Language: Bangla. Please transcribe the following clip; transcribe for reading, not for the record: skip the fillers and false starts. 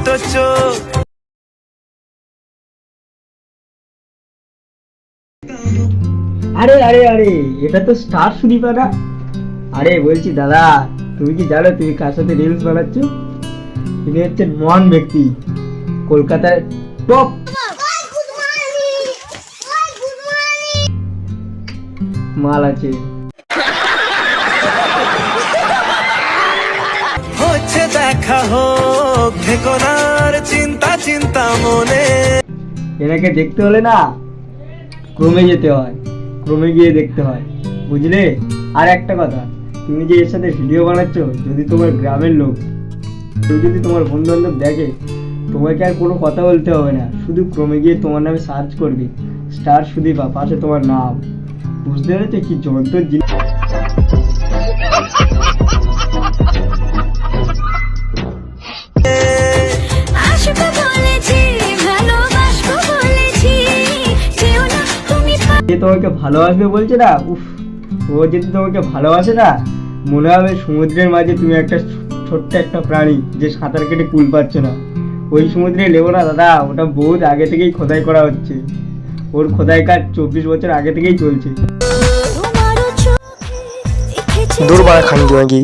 দুটো চোখ। আরে আরে আরে, এটা তো স্টার সুদীপা না? আরে বলছি দাদা, তুমি কি জানো তুমি কার সাথে রিলস বানাচ্ছ? তিনি হচ্ছেন মহান ব্যক্তি, কলকাতার টপ মাল আছে। হচ্ছে দেখা হোক, থেকো না আর চিন্তা চিন্তা মনে। এনাকে দেখতে হলে না ক্রমে যেতে হয়, ক্রমে গিয়ে দেখতে হয়, বুঝলে? আর একটা কথা, তুমি যে এর সাথে ভিডিও বানাচ্ছ, যদি তোমার গ্রামের লোক, কেউ যদি তোমার বন্ধু বান্ধব দেখে, তোমাকে আর কোনো কথা বলতে হবে না, শুধু ক্রমে গিয়ে তোমার নামে সার্চ করবে, স্টার সুদীপা, পাশে তোমার নাম। বুঝতে পেরেছো কি যন্ত্র জিনিস? যে তোমাকে ভালোবাসবে বলছে না, উফ, ও যদি তোমাকে ভালোবাসে না, মনে হবে সমুদ্রের মাঝে তুমি একটা ছোট্ট একটা প্রাণী যে সাঁতার কেটে কুল পাচ্ছে না। ওই সমুদ্রে নেবো না দাদা, ওটা বহুত আগে থেকেই খোদাই করা হচ্ছে, ওর খোদাই কাজ 24 বছর আগে থেকেই চলছে। দূর বাড়া খানকি মাগি।